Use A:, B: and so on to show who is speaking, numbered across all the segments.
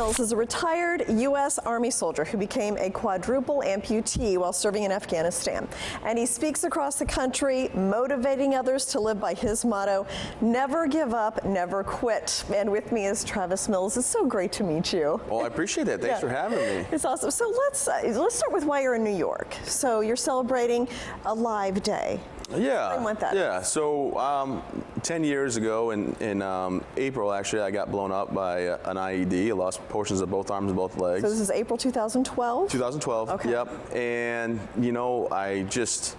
A: Mills is a retired U.S. Army soldier who became a quadruple amputee while serving in Afghanistan. And he speaks across the country, motivating others to live by his motto, never give up, never quit. And with me is Travis Mills. It's so great to meet you.
B: Well, I appreciate that. Thanks for having me.
A: It's awesome. So let's start with why you're in New York. So you're celebrating a live day.
B: Yeah.
A: Explain what that
B: yeah.
A: is.
B: So 10 years ago in April, actually, I got blown up by an IED. I lost portions of both arms and both legs.
A: So this is April 2012?
B: 2012.
A: Okay.
B: Yep. And, you know, I just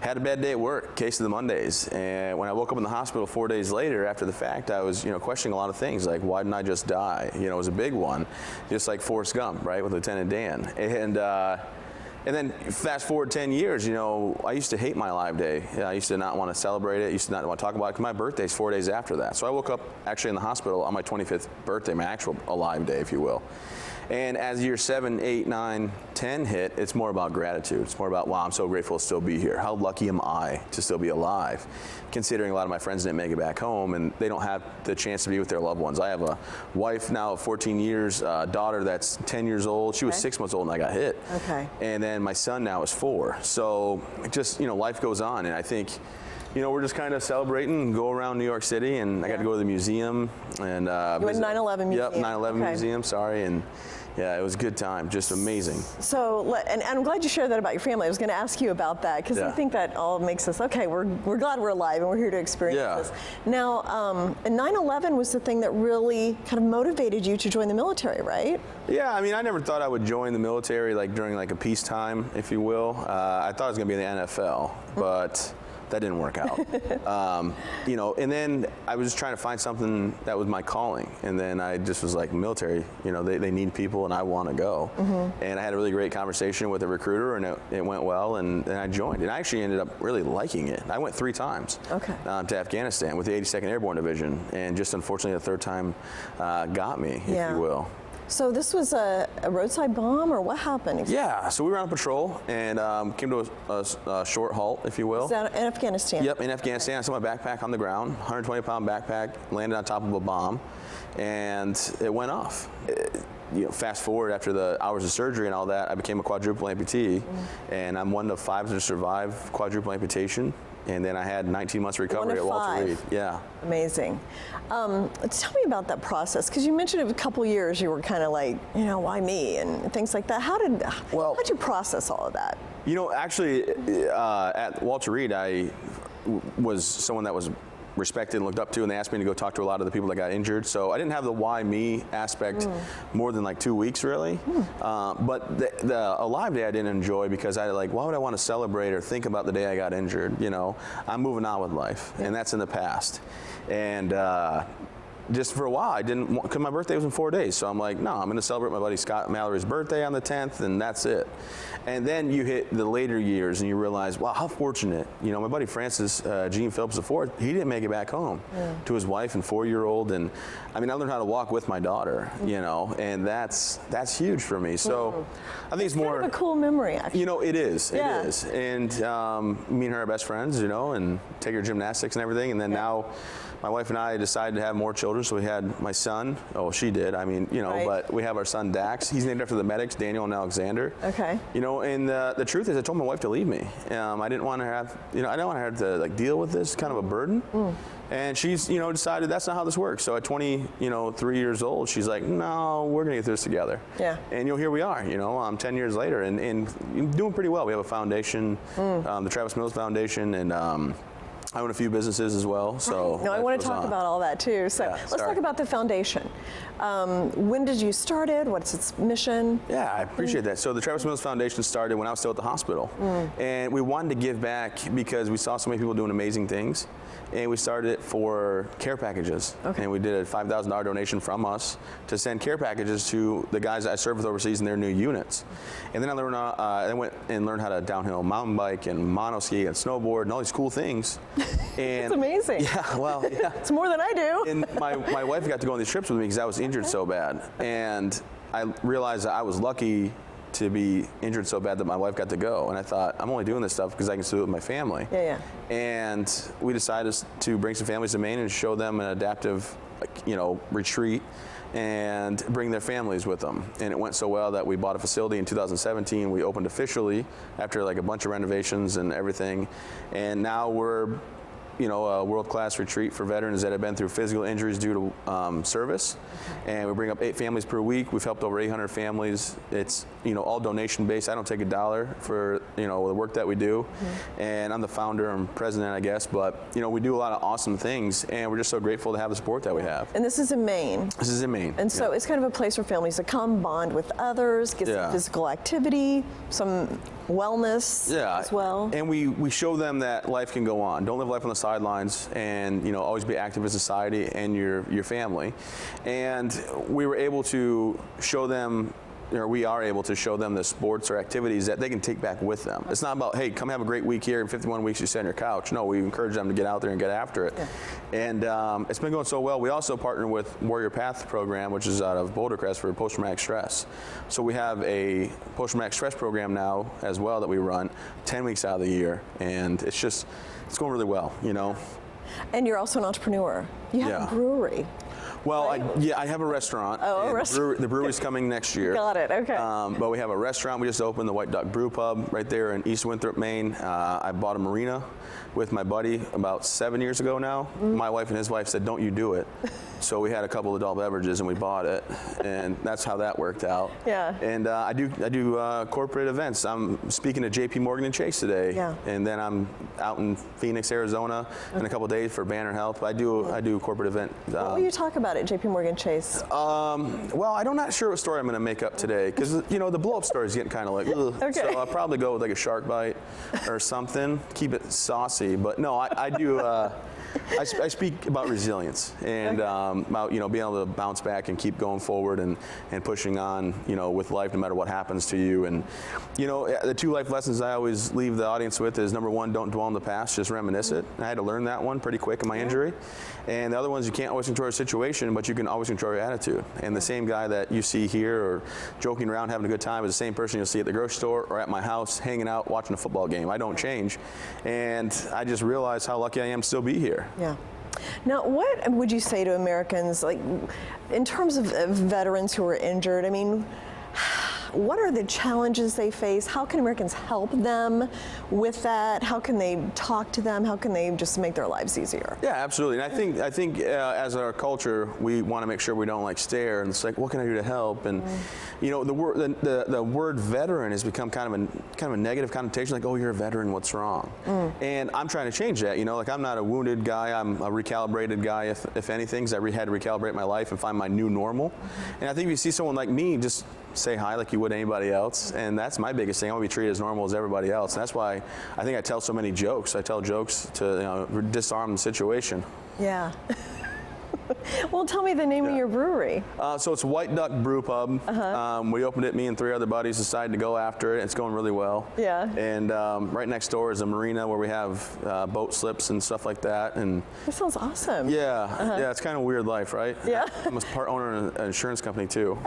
B: had a bad day at work, case of the Mondays. And when I woke up in the hospital 4 days later after the fact, I was, questioning a lot of things, like, why didn't I just die? It was a big one, just like Forrest Gump, right, with Lieutenant Dan. And then fast forward 10 years, I used to hate my live day. I used to not want to celebrate it. I used to not want to talk about it because my birthday's 4 days after that. So I woke up actually in the hospital on my 25th birthday, my actual alive day, if you will. And as year 7, 8, 9, 10 hit, it's more about gratitude. It's more about, wow, I'm so grateful to still be here. How lucky am I to still be alive? Considering a lot of my friends didn't make it back home and they don't have the chance to be with their loved ones. I have a wife now of 14 years, a daughter that's 10 years old. She was 6 months old when I got hit.
A: Okay.
B: And then my son now is 4. So just, life goes on. And I think, we're just kind of celebrating and go around New York City, and I got to go to the museum and
A: you went 9/11 museum.
B: Yep, 9/11 museum. Sorry, and yeah, it was a good time, just amazing.
A: So, and I'm glad you shared that about your family. I was going to ask you about that because I think that all makes us okay. We're glad we're alive and we're here to experience this. Now, 9/11 was the thing that really kind of motivated you to join the military, right?
B: Yeah, I mean, I never thought I would join the military during a peacetime, if you will. I thought I was going to be in the NFL, but that didn't work out. And then I was just trying to find something that was my calling. And then I just was like, military, they need people and I want to go. And I had a really great conversation with a recruiter and it went well and I joined. And I actually ended up really liking it. I went 3 times to Afghanistan with the 82nd Airborne Division. And just unfortunately the 3rd time got me, if you will.
A: So this was a roadside bomb, or what happened?
B: Yeah, so we were on patrol and came to a short halt, if you will.
A: Was that in Afghanistan?
B: Yep, in Afghanistan. I saw my backpack on the ground, 120-pound backpack, landed on top of a bomb, and it went off. Fast forward after the hours of surgery and all that, I became a quadruple amputee, and I'm one of 5 to survive quadruple amputation. And then I had 19 months recovery at Walter Reed. Yeah.
A: Amazing. Tell me about that process, because you mentioned it was a couple years you were kind of like, why me and things like that. How'd you process all of that?
B: Actually, at Walter Reed, I was someone that was respected and looked up to, and they asked me to go talk to a lot of the people that got injured. So I didn't have the why me aspect more than 2 weeks really. But the alive day I didn't enjoy because why would I want to celebrate or think about the day I got injured? I'm moving on with life, and that's in the past. And just for a while, I didn't, because my birthday was in 4 days. So I'm like, no, I'm going to celebrate my buddy Scott Mallory's birthday on the 10th, and that's it. And then you hit the later years and you realize, wow, how fortunate. My buddy Francis, Gene Phillips IV, he didn't make it back home to his wife and 4-year-old. And I mean, I learned how to walk with my daughter, and that's huge for me. So I think it's more
A: kind of a cool memory, actually.
B: It is. It is. And me and her are best friends, and take her gymnastics and everything. And then now my wife and I decided to have more children, so we had my son. Oh, she did. I mean, but we have our son Dax. He's named after the medics, Daniel and Alexander. Okay. And the truth is, I told my wife to leave me. I didn't want to have, I didn't want her to deal with this kind of a burden. And she's, decided that's not how this works. So at 23 years old, she's like, no, we're gonna get this together. Yeah. And here we are, 10 years later, and doing pretty well. We have a foundation, the Travis Mills Foundation, and I own a few businesses as well. So
A: no, I want to talk about all that too. So let's talk about the foundation. When did you start it? What's its mission?
B: Yeah, I appreciate that. So the Travis Mills Foundation started when I was still at the hospital. And we wanted to give back because we saw so many people doing amazing things. And we started it for care packages. And we did a $5,000 donation from us to send care packages to the guys that I served with overseas in their new units. And then I went and learned how to downhill mountain bike and monoski and snowboard and all these cool things. And
A: it's amazing.
B: Yeah, well, yeah.
A: It's more than I do.
B: And my wife got to go on these trips with me because I was injured so bad. And I realized that I was lucky to be injured so bad that my wife got to go. And I thought, I'm only doing this stuff because I can do it with my family. Yeah, yeah. And we decided to bring some families to Maine and show them an adaptive, retreat and bring their families with them. And it went so well that we bought a facility in 2017. We opened officially after like a bunch of renovations and everything. And now we're a world-class retreat for veterans that have been through physical injuries due to service. And we bring up 8 families per week. We've helped over 800 families. It's, all donation-based. I don't take a dollar for, the work that we do. And I'm the founder and president, I guess. But, we do a lot of awesome things. And we're just so grateful to have the support that we have.
A: And this is in Maine.
B: This is in Maine.
A: And so it's kind of a place for families to come, bond with others, get some physical activity, some wellness as well.
B: And we show them that life can go on. Don't live life on the sidelines, and always be active in society and your family. And we were able to show them, we are able to show them the sports or activities that they can take back with them. It's not about, hey, come have a great week here. In 51 weeks you sit on your couch. No, we encourage them to get out there and get after it. And it's been going so well. We also partner with Warrior Path program, which is out of Boulder Crest, for post-traumatic stress. So we have a post-traumatic stress program now as well that we run 10 weeks out of the year. And it's going really well,
A: And you're also an entrepreneur. You have a brewery.
B: Well, I have a restaurant.
A: Oh, a restaurant.
B: The brewery's coming next year.
A: Got it, okay.
B: But we have a restaurant. We just opened the White Duck Brew Pub right there in East Winthrop, Maine. I bought a marina with my buddy about 7 years ago now. My wife and his wife said, don't you do it. So we had a couple of adult beverages and we bought it. And that's how that worked out.
A: Yeah.
B: And I do corporate events. I'm speaking to JP Morgan and Chase today.
A: Yeah.
B: And then I'm out in Phoenix, Arizona in a couple of days for Banner Health. I do a corporate event.
A: What will you talk about at JP Morgan Chase?
B: Well, I'm not sure what story I'm going to make up today because, the blow-up story is getting kind of like, ugh.
A: Okay.
B: So I'll probably go with like a shark bite or something, keep it saucy. But no, I do, I speak about resilience and about, being able to bounce back and keep going forward and pushing on, with life no matter what happens to you. And, the 2 life lessons I always leave the audience with is, number 1, don't dwell on the past, just reminisce it. I had to learn that one pretty quick in my injury. And the other one is you can't always control your situation, but you can always control your attitude. And the same guy that you see here or joking around having a good time is the same person you'll see at the grocery store or at my house hanging out watching a football game. I don't change. And I just realized how lucky I am to still be here.
A: Yeah. Now, what would you say to Americans, like, in terms of veterans who are injured? I mean, what are the challenges they face? How can Americans help them with that? How can they talk to them? How can they just make their lives easier?
B: Yeah, absolutely. And I think as our culture, we want to make sure we don't stare and it's like, what can I do to help? And the word veteran has become kind of a negative connotation, like, oh, you're a veteran, what's wrong? And I'm trying to change that. I'm not a wounded guy. I'm a recalibrated guy, if anything, because I had to recalibrate my life and find my new normal. And I think if you see someone like me, just say hi like you would anybody else, and that's my biggest thing. I want to be treated as normal as everybody else, and that's why I think I tell so many jokes. I tell jokes to disarm the situation.
A: Yeah. Well, tell me the name of your brewery.
B: So it's White Duck Brew Pub. We opened it, me and 3 other buddies decided to go after it. It's going really well.
A: Yeah.
B: And right next door is a marina where we have boat slips and stuff like that. And
A: that sounds awesome.
B: Yeah, yeah, it's kind of a weird life, right?
A: Yeah.
B: I'm a part owner of an insurance company too.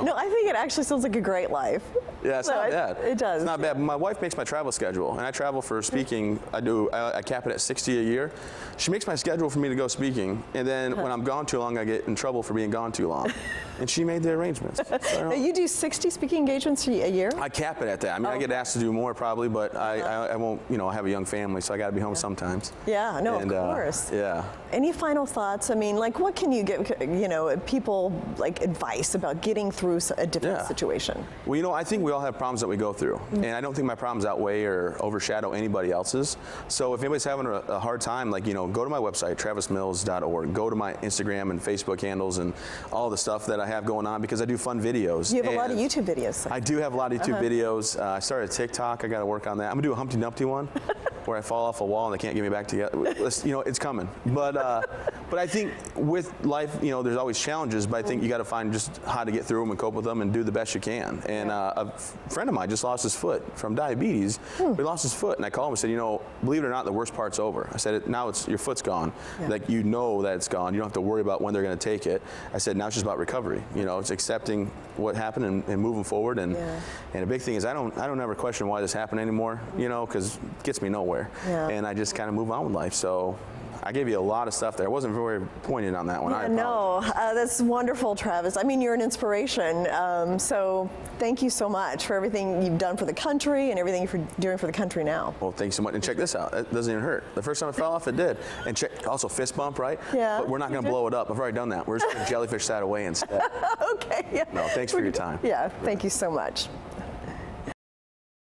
A: No, I think it actually sounds like a great life.
B: Yeah, it's not bad.
A: It does.
B: It's not bad. My wife makes my travel schedule, and I travel for speaking. I cap it at 60 a year. She makes my schedule for me to go speaking, and then when I'm gone too long, I get in trouble for being gone too long. And she made the arrangements. So
A: You do 60 speaking engagements a year?
B: I cap it at that. I mean, I get asked to do more probably, but I won't, I have a young family, so I got to be home sometimes.
A: Yeah, no,
B: And,
A: of course.
B: Yeah.
A: Any final thoughts? I mean, what can you give, people advice about getting through a difficult situation?
B: Well, I think we all have problems that we go through, and I don't think my problems outweigh or overshadow anybody else's. So if anybody's having a hard time, go to my website, travismills.org. Go to my Instagram and Facebook handles and all the stuff that I have going on because I do fun videos.
A: You have a lot of YouTube videos.
B: I do have a lot of YouTube videos. I started TikTok. I got to work on that. I'm gonna do a Humpty Dumpty one where I fall off a wall and they can't get me back together. It's coming. But I think with life, there's always challenges. But I think you got to find just how to get through them and cope with them and do the best you can. And a friend of mine just lost his foot from diabetes. He lost his foot, and I called him and said, believe it or not, the worst part's over. I said, now your foot's gone.
A: Yeah.
B: That it's gone. You don't have to worry about when they're going to take it. I said, now it's just about recovery. It's accepting what happened and moving forward. And a big thing is I don't ever question why this happened anymore. Because it gets me nowhere.
A: Yeah.
B: And I just kind of move on with life. So I gave you a lot of stuff there. I wasn't very pointed on that one. I apologize.
A: No, that's wonderful, Travis. I mean, you're an inspiration. So thank you so much for everything you've done for the country and everything you're doing for the country now.
B: Well, thanks so much. And check this out. It doesn't even hurt. The first time I fell off, it did. And check, also fist bump, right?
A: Yeah.
B: But we're not going to blow it up. I've already done that. We're just going to jellyfish that away instead.
A: Okay. Yeah.
B: No, thanks for your time.
A: Yeah, thank you so much.